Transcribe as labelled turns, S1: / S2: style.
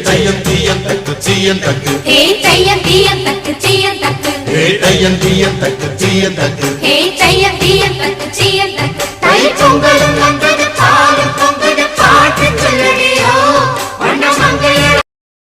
S1: தையம் தீயம் தக்கு சீயம் தக்கு
S2: தையம் தீயம் தக்கு சீயம் தக்கு
S1: தையம் தீயம் தக்கு சீயம் தக்கு
S2: தையம் தீயம் தக்கு சீயம் தக்கு தை பொங்கலும்